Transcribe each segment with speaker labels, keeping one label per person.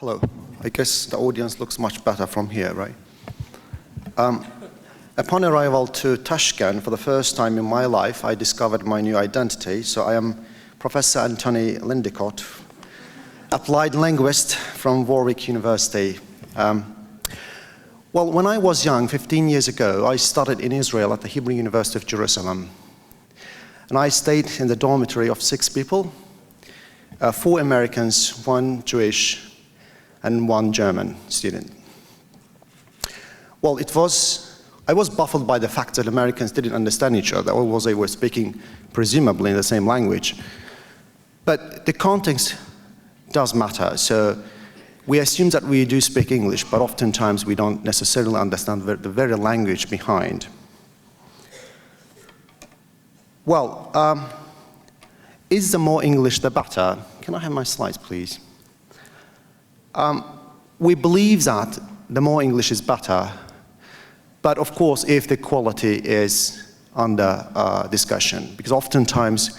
Speaker 1: Hello. I guess the audience looks much better from here, right? Upon arrival to Tashkent for the first time in my life, I discovered my new identity. So I am Professor Anthony Lindicott, applied linguist from Warwick University. Well, when I was young, 15 years ago, I studied in Israel at the Hebrew University of Jerusalem. And I stayed in the dormitory of 6 people, 4 Americans, 1 Jewish, and 1 German student. Well, I was baffled by the fact that Americans didn't understand each other, or they were speaking presumably in the same language. But the context does matter. So we assume that we do speak English, but oftentimes we don't necessarily understand the very language behind. Well, is the more English the better? Can I have my slides, please? We believe that the more English is better, but of course if the quality is under discussion, because oftentimes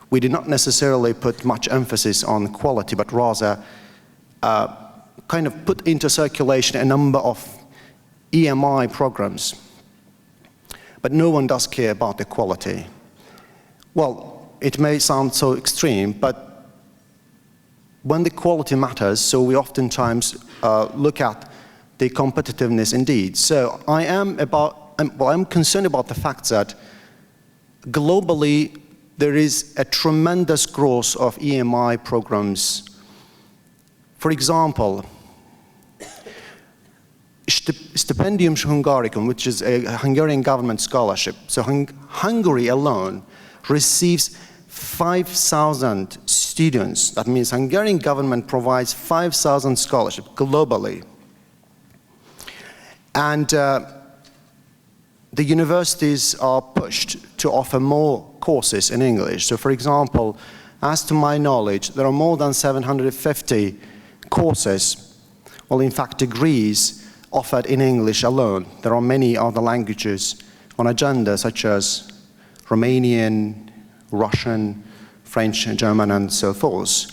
Speaker 1: we do not necessarily put much emphasis on quality, but rather kind of put into circulation a number of EMI programs, but no one does care about the quality. Well, it may sound so extreme, but when the quality matters, so we oftentimes look at the competitiveness indeed. So I'm concerned about the fact that globally there is a tremendous growth of EMI programs. For example, Stipendium Hungaricum, which is a Hungarian government scholarship. So Hungary alone receives 5,000 students. That means Hungarian government provides 5,000 scholarships globally. And the universities are pushed to offer more courses in English. So for example, as to my knowledge, there are more than 750 courses, well in fact degrees, offered in English alone. There are many other languages on agenda, such as Romanian, Russian, French, German, and so forth.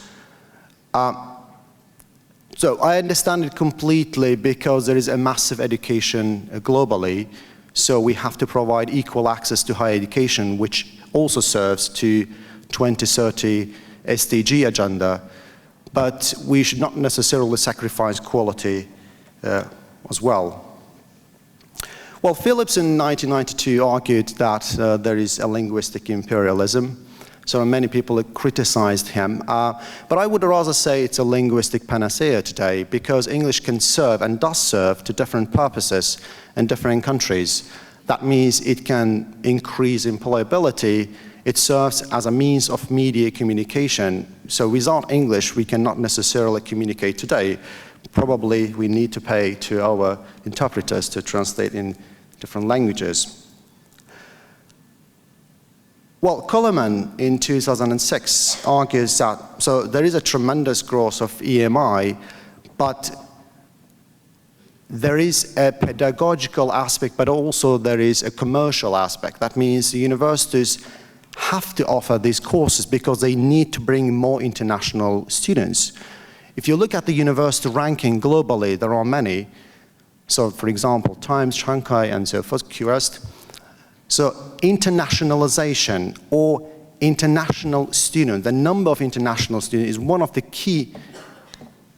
Speaker 1: So I understand it completely because there is a massive education globally, so we have to provide equal access to higher education, which also serves to 2030 SDG agenda, but we should not necessarily sacrifice quality as well. Well, Phillips in 1992 argued that there is a linguistic imperialism. So many people criticized him, but I would rather say it's a linguistic panacea today, because English can serve and does serve to different purposes in different countries. That means it can increase employability. It serves as a means of media communication. So without English, we cannot necessarily communicate today. Probably we need to pay to our interpreters to translate in different languages. Well, Coleman in 2006 argues that, so there is a tremendous growth of EMI, but there is a pedagogical aspect, but also there is a commercial aspect. That means the universities have to offer these courses because they need to bring more international students. If you look at the university ranking globally, there are many. So for example, Times, Shanghai, and so forth, QS. So internationalization or international student, the number of international students is one of the key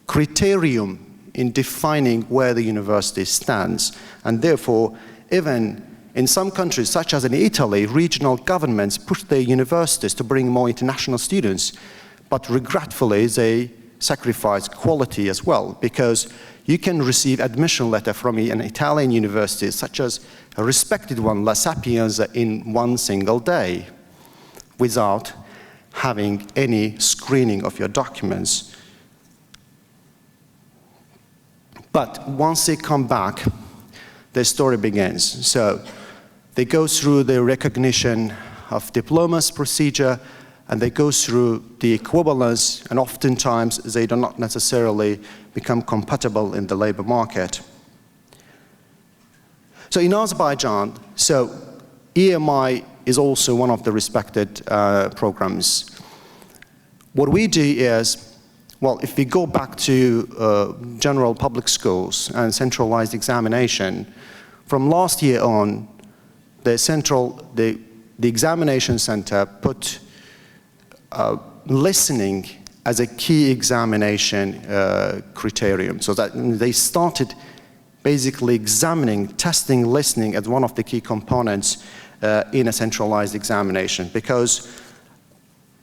Speaker 1: criterion in defining where the university stands. And therefore, even in some countries, such as in Italy, regional governments push their universities to bring more international students, but regretfully, they sacrifice quality as well, because you can receive admission letter from an Italian university, such as a respected one, La Sapienza, in one single day, without having any screening of your documents. But once they come back, their story begins. So they go through the recognition of diplomas procedure, and they go through the equivalence, and oftentimes they do not necessarily become compatible in the labor market. So in Azerbaijan, so EMI is also one of the respected programs. What we do is Well, if we go back to general public schools and centralized examination, from last year on, the examination center put listening as a key examination criterion. So that they started basically examining, testing listening as one of the key components in a centralized examination, because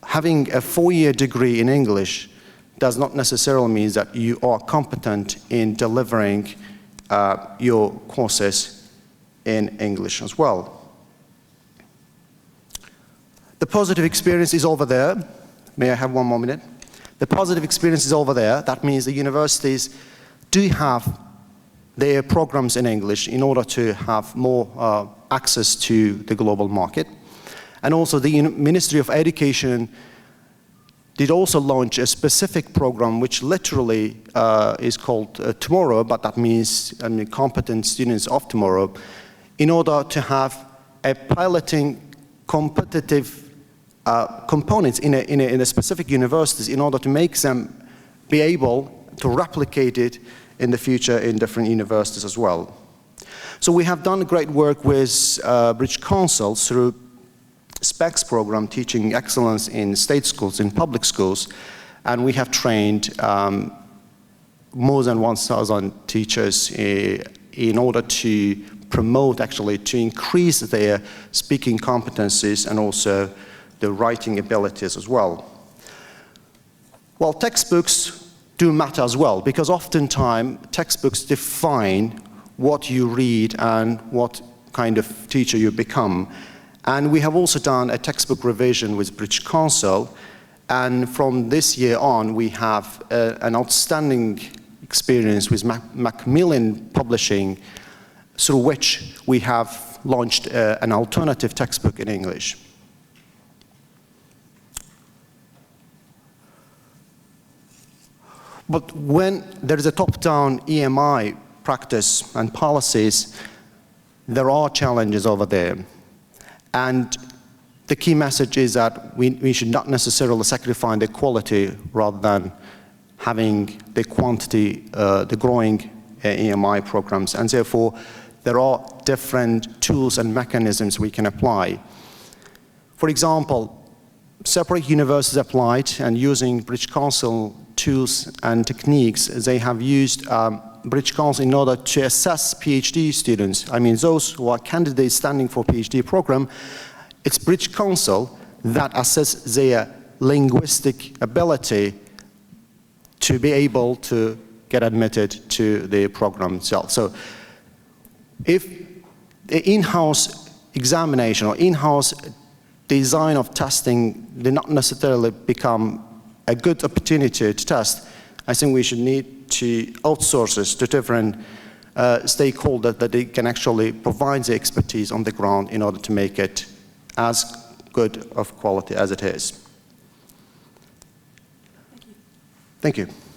Speaker 1: having a 4-year degree in English does not necessarily mean that you are competent in delivering your courses in English as well. The positive experience is over there. May I have one more minute? The positive experience is over there. That means the universities do have their programs in English in order to have more access to the global market. And also the Ministry of Education did also launch a specific program which literally is called Tomorrow, but that means competent students of tomorrow, in order to have a piloting competitive components in a specific universities in order to make them be able to replicate it in the future in different universities as well. So we have done great work with British Council through SPECS program, teaching excellence in state schools, in public schools, and we have trained more than 1,000 teachers in order to promote, actually, to increase their speaking competencies and also the writing abilities as well. Well, textbooks do matter as well, because oftentimes textbooks define what you read and what kind of teacher you become. And we have also done a textbook revision with British Council, and from this year on we have an outstanding experience with Macmillan Publishing, through which we have launched an alternative textbook in English. But when there is a top-down EMI practice and policies, there are challenges over there. And the key message is that we should not necessarily sacrifice the quality rather than having the quantity, the growing EMI programs. And therefore, there are different tools and mechanisms we can apply. For example, separate universities applied, and using British Council tools and techniques, they have used British Council in order to assess PhD students. I mean, those who are candidates standing for PhD program, it's British Council that assess their linguistic ability to be able to get admitted to the program itself. So if the in-house examination or in-house design of testing did not necessarily become a good opportunity to test, I think we should need to outsource this to different stakeholders that they can actually provide the expertise on the ground in order to make it as good of quality as it is.
Speaker 2: Thank you.
Speaker 1: Thank you.